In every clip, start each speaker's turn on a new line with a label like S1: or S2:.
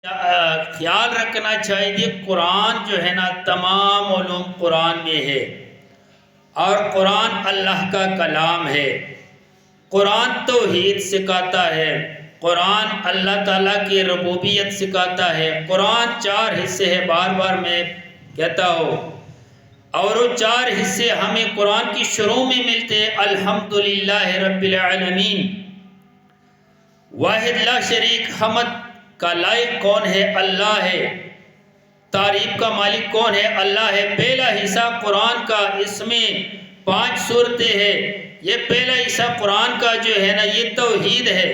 S1: خیال رکھنا چاہیے قرآن جو ہے نا تمام علوم قرآن میں ہے اور قرآن اللہ کا کلام ہے۔ قرآن توحید سکھاتا ہے، قرآن اللہ تعالیٰ کی ربوبیت سکھاتا ہے۔ قرآن 4 حصے ہے، بار بار میں کہتا ہوں، اور وہ 4 حصے ہمیں قرآن کی شروع میں ملتے ہیں۔ الحمدللہ رب العالمین، واحد لا شریک، حمد کا لائق کون ہے؟ اللہ ہے۔ تعریف کا مالک کون ہے؟ اللہ ہے۔ پہلا حصہ قرآن کا، اس میں 5 سورتیں ہیں۔ یہ پہلا حصہ قرآن کا جو ہے نا یہ توحید ہے۔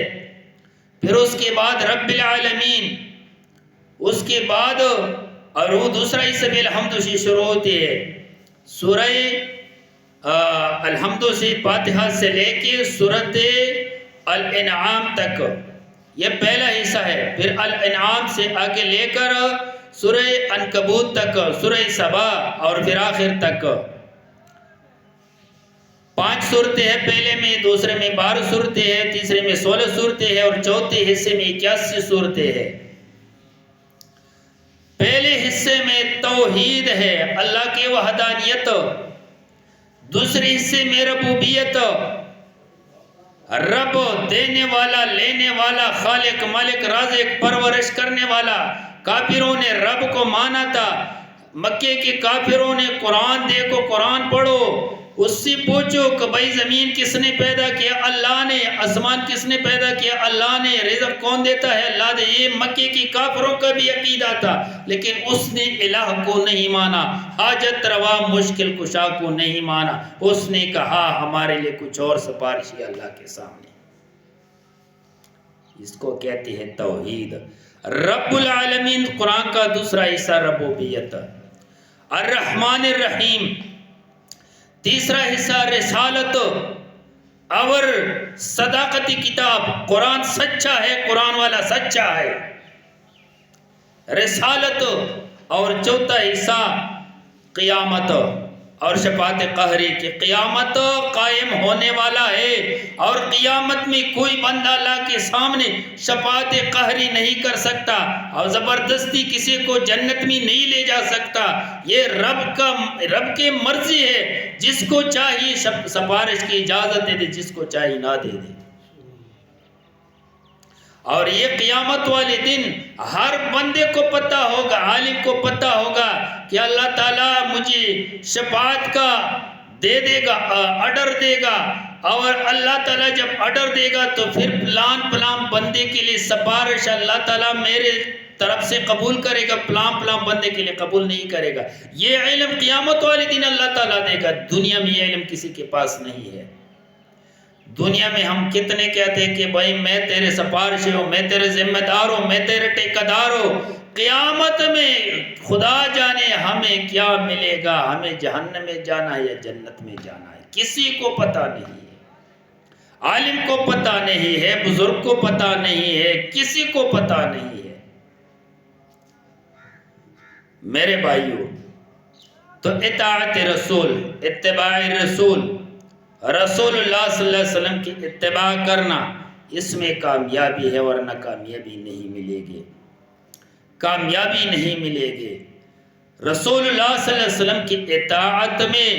S1: پھر اس کے بعد رب العالمین، اس کے بعد اور وہ دوسرا حصہ بھی الحمد سے شروع ہوتی ہے۔ سورہ الحمد سے، فاتحہ سے لے کے سورۃ الانعام تک یہ پہلا حصہ ہے۔ پھر الانعام سے آگے لے کر سورہ عنکبوت تک، سورہ سبا اور پھر آخر تک 5 سورتیں ہیں۔ پہلے میں، دوسرے میں 12 سورتیں ہیں، تیسرے میں 16 سورتیں ہیں اور چوتھے حصے میں 81 سورتیں ہیں۔ پہلے حصے میں توحید ہے، اللہ کی وحدانیت۔ دوسرے حصے میں ربوبیت، رب دینے والا، لینے والا، خالق، مالک، رازق، پرورش کرنے والا۔ کافروں نے رب کو مانا تھا، مکے کے کافروں نے قرآن دیکھو، قرآن پڑھو، اس سے پوچھو کہ بھائی زمین کس نے پیدا کیا؟ اللہ نے۔ آسمان کس نے پیدا کیا؟ اللہ نے۔ رزق کون دیتا ہے؟ اللہ نے۔ یہ مکے کی کافروں کا بھی عقیدہ تھا، لیکن اس نے الہ کو نہیں مانا، حاجت روا مشکل کشا کو نہیں مانا۔ اس نے کہا ہمارے لیے کچھ اور سفارش ہے اللہ کے سامنے۔ اس کو کہتے ہیں توحید۔ رب العالمین قرآن کا دوسرا حصہ ربوبیت۔ الرحمن الرحیم تیسرا حصہ رسالت اور صداقتی کتاب۔ قرآن سچا ہے، قرآن والا سچا ہے۔ رسالت اور چوتھا حصہ قیامت اور شفاعت قہری کی۔ قیامت قائم ہونے والا ہے اور قیامت میں کوئی بندہ اللہ کے سامنے شفاعت قہری نہیں کر سکتا اور زبردستی کسی کو جنت میں نہیں لے جا سکتا۔ یہ رب کے مرضی ہے، جس کو چاہیے سفارش کی اجازت دے دے، جس کو چاہیے نہ دے دے۔ اور یہ قیامت والے دن ہر بندے کو پتہ ہوگا، عالم کو پتہ ہوگا کہ اللہ تعالیٰ مجھے شفاعت کا دے دے گا، آرڈر دے گا، اور اللہ تعالیٰ جب آرڈر دے گا تو پھر پلان بندے کے لیے سفارش اللہ تعالیٰ میرے طرف سے قبول کرے گا، پلان بندے کے لیے قبول نہیں کرے گا۔ یہ علم قیامت والے دن اللہ تعالیٰ دے گا۔ دنیا میں یہ علم کسی کے پاس نہیں ہے۔ دنیا میں ہم کتنے کہتے ہیں کہ بھائی میں تیرے سفارش ہوں، میں تیرے ذمہ دار ہوں، میں تیرے ٹھیکیدار ہوں۔ قیامت میں خدا جانے ہمیں کیا ملے گا، ہمیں جہنم میں جانا ہے یا جنت میں جانا ہے، کسی کو پتہ نہیں ہے۔ عالم کو پتہ نہیں ہے، بزرگ کو پتہ نہیں ہے، کسی کو پتہ نہیں ہے۔ میرے بھائیوں، تو اطاعت رسول، اتباع رسول، رسول اللہ صلی اللہ علیہ وسلم کی اتباع کرنا، اس میں کامیابی ہے، ورنہ کامیابی نہیں ملے گی، کامیابی نہیں ملے گی۔ رسول اللہ صلی اللہ علیہ وسلم کی اطاعت میں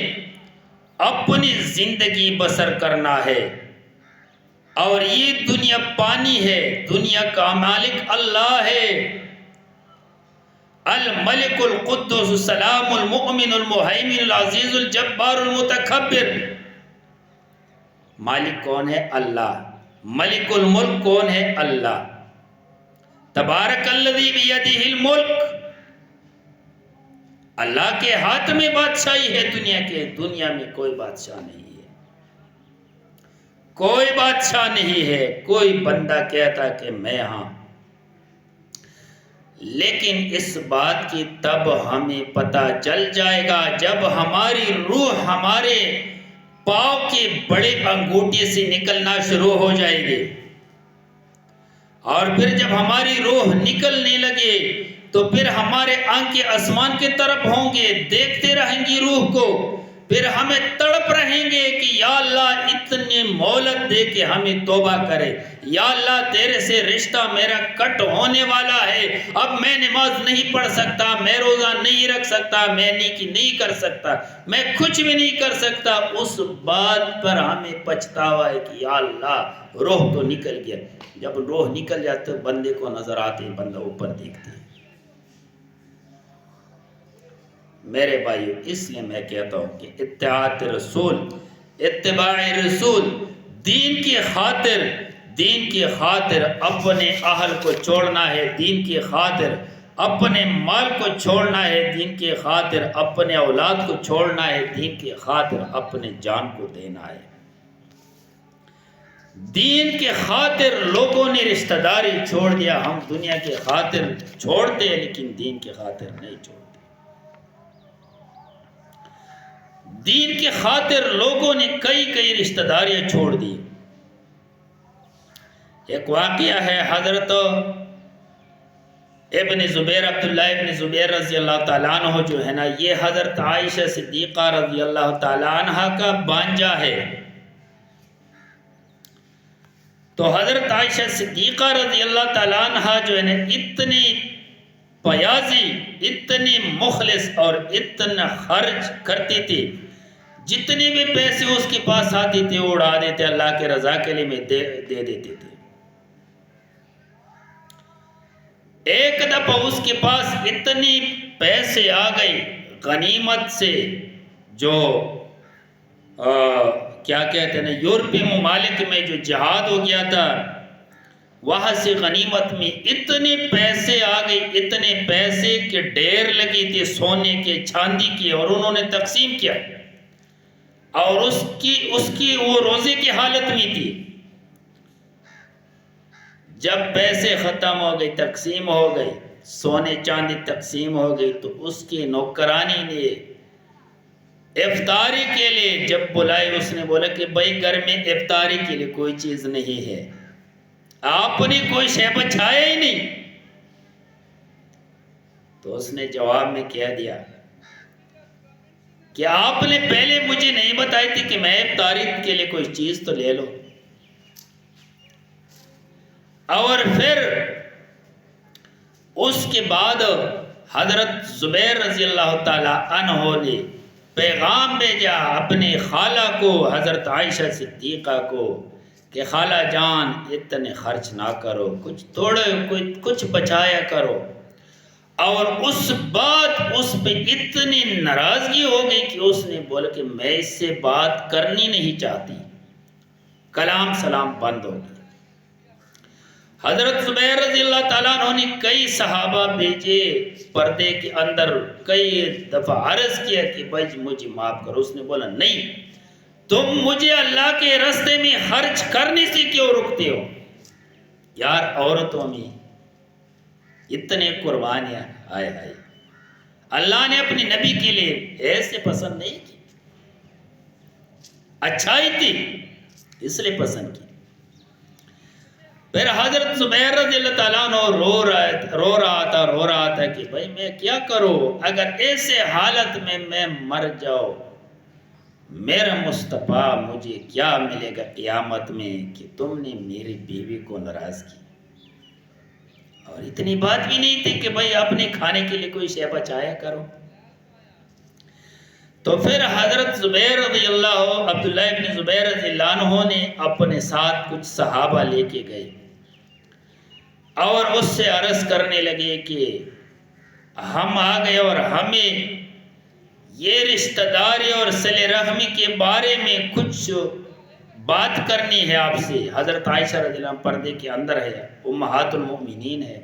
S1: اپنی زندگی بسر کرنا ہے، اور یہ دنیا پانی ہے، دنیا کا مالک اللہ ہے۔ الملک القدوس السلام المؤمن المہیمن العزیز الجبار المتکبر۔ مالک کون ہے؟ اللہ۔ ملک الملک کون ہے؟ اللہ۔ تبارک الذی بیدہ الملک، اللہ کے ہاتھ میں بادشاہی ہے دنیا میں کوئی بادشاہ نہیں ہے، کوئی بادشاہ نہیں ہے۔ کوئی بندہ کہتا کہ میں ہاں، لیکن اس بات کی تب ہمیں پتہ چل جائے گا جب ہماری روح ہمارے پاؤں کے بڑے انگوٹھے سے نکلنا شروع ہو جائے گی، اور پھر جب ہماری روح نکلنے لگے تو پھر ہمارے آنکھیں آسمان کی طرف ہوں گے، دیکھتے رہیں گی روح کو۔ پھر ہمیں تڑپ رہیں گے کہ یا اللہ اتنی مہلت دے کے ہمیں توبہ کرے، یا اللہ تیرے سے رشتہ میرا کٹ ہونے والا ہے، اب میں نماز نہیں پڑھ سکتا، میں روزہ نہیں رکھ سکتا، میں نیکی نہیں کر سکتا، میں کچھ بھی نہیں کر سکتا، اس بات پر ہمیں پچھتاوا ہے کہ یا اللہ روح تو نکل گیا۔ جب روح نکل جاتا ہے بندے کو نظر آتے ہیں، بندہ اوپر دیکھتے ہیں۔ میرے بھائیو، اس لیے میں کہتا ہوں کہ اتباع رسول دین کی خاطر اپنے اہل کو چھوڑنا ہے، دین کی خاطر اپنے مال کو چھوڑنا ہے، دین کی خاطر اپنے اولاد کو چھوڑنا ہے، دین کی خاطر اپنے جان کو دینا ہے۔ دین کے خاطر لوگوں نے رشتہ داری چھوڑ دیا، ہم دنیا کے خاطر چھوڑتے ہیں لیکن دین کے خاطر نہیں چھوڑتے۔ دین کی خاطر لوگوں نے کئی رشتہ داریاں چھوڑ دی۔ ایک واقعہ ہے، حضرت ابن زبیر، عبداللہ ابن زبیر رضی اللہ تعالیٰ عنہ جو ہے نا، یہ حضرت عائشہ صدیقہ رضی اللہ تعالیٰ عنہ کا بانجا ہے۔ تو حضرت عائشہ صدیقہ رضی اللہ تعالیٰ عنہ جو ہے نا، اتنی پیازی، اتنی مخلص اور اتنا خرچ کرتی تھی، جتنے بھی پیسے اس کے پاس آتے تھے وہ اڑا دیتے، اللہ کے رضا کے لیے میں دے دیتے تھے۔ ایک دفعہ اس کے پاس اتنی پیسے آ گئی غنیمت سے، جو کیا کہتے ہیں، یورپی ممالک میں جو جہاد ہو گیا تھا، وہاں سے غنیمت میں اتنے پیسے آ گئی، اتنے پیسے کے ڈھیر لگی تھی سونے کے، چاندی کے، اور انہوں نے تقسیم کیا، اور اس کی وہ روزے کی حالت میں تھی۔ جب پیسے ختم ہو گئی، تقسیم ہو گئی، سونے چاندی تقسیم ہو گئی، تو اس کی نوکرانی نے افطاری کے لیے جب بلائی، اس نے بولا کہ بھائی گھر میں افطاری کے لیے کوئی چیز نہیں ہے، آپ نے کوئی شے بچایا ہی نہیں۔ تو اس نے جواب میں کہہ دیا کہ آپ نے پہلے مجھے نہیں بتائی تھی کہ میں افطاری کے لیے کوئی چیز تو لے لو۔ اور پھر اس کے بعد حضرت زبیر رضی اللہ تعالی عنہ نے پیغام بھیجا اپنے خالہ کو، حضرت عائشہ صدیقہ کو، کہ خالہ جان اتنے خرچ نہ کرو، کچھ بچایا کرو۔ اور اس پہ اتنی ناراضگی ہو گئی کہ اس نے بولا کہ میں اس سے بات کرنی نہیں چاہتی، کلام سلام بند ہو گیا۔ حضرت زبیر رضی اللہ تعالیٰ عنہ نے کئی صحابہ بھیجے پردے کے اندر، کئی دفعہ عرض کیا کہ بھائی مجھے معاف کرو۔ اس نے بولا نہیں، تم مجھے اللہ کے راستے میں خرچ کرنے سے کیوں رکتے ہو؟ یار عورتوں میں اتنے قربانیاں، ہائے ہائے، اللہ نے اپنے نبی کے لیے ایسے پسند نہیں کی، اچھائی تھی اس لیے پسند کی۔ پھر حضرت زبیر رضی اللہ تعالیٰ عنہ رو رہا تھا کہ بھائی میں کیا کروں، اگر ایسے حالت میں مر جاؤ، میرا مصطفیٰ مجھے کیا ملے گا قیامت میں کہ تم نے میری بیوی کو ناراض کی۔ اور اتنی بات بھی نہیں تھی کہ بھائی اپنے کھانے کے لیے کوئی شے بچایا کرو۔ تو پھر حضرت زبیر رضی اللہ، عبداللہ ابن زبیر رضی اللہ عنہ نے اپنے ساتھ کچھ صحابہ لے کے گئے اور اس سے عرض کرنے لگے کہ ہم آ گئے اور ہمیں یہ رشتہ داری اور صلہ رحمی کے بارے میں کچھ بات کرنی ہے آپ سے۔ حضرت عائشہ رضی اللہ عنہ پردے کے اندر ہے، امہات المؤمنین ہے۔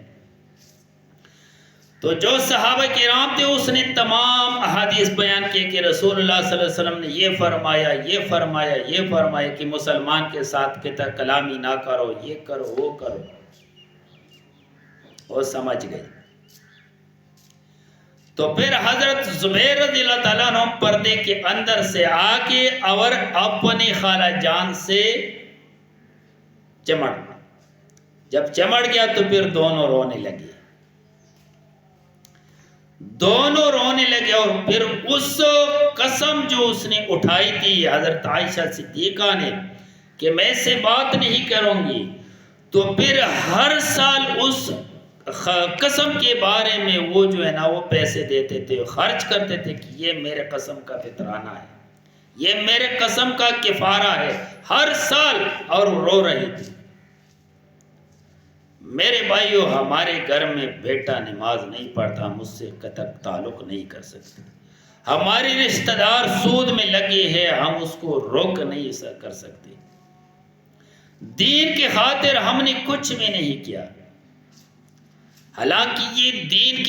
S1: تو جو صحابہ کرام تھے اس نے تمام احادیث بیان کیے کہ رسول اللہ صلی اللہ علیہ وسلم نے یہ فرمایا، یہ فرمایا، یہ فرمایا کہ مسلمان کے ساتھ کہتا کلامی نہ کرو، یہ کرو، وہ کرو۔ وہ سمجھ گئی۔ تو پھر حضرت زبیر رضی اللہ تعالیٰ عنہ پردے کے اندر سے آ کے اور اپنی خالہ جان سے چمڑ، جب چمڑ گیا تو پھر دونوں رونے لگے۔ دونوں رونے لگے، اور پھر اس قسم جو اس نے اٹھائی تھی حضرت عائشہ صدیقہ نے کہ میں اس سے بات نہیں کروں گی، تو پھر ہر سال اس قسم کے بارے میں وہ جو ہے نا وہ پیسے دیتے تھے، خرچ کرتے تھے کہ یہ میرے قسم کا فطرانہ ہے، یہ میرے قسم کا کفارہ ہے، ہر سال، اور رو رہی تھی۔ میرے بھائیو، ہمارے گھر میں بیٹا نماز نہیں پڑھتا، ہم اس سے قطع تعلق نہیں کر سکتے۔ ہماری رشتہ دار سود میں لگے ہیں، ہم اس کو روک نہیں کر سکتے۔ دین کی خاطر ہم نے کچھ بھی نہیں کیا، حالانکہ یہ دین کی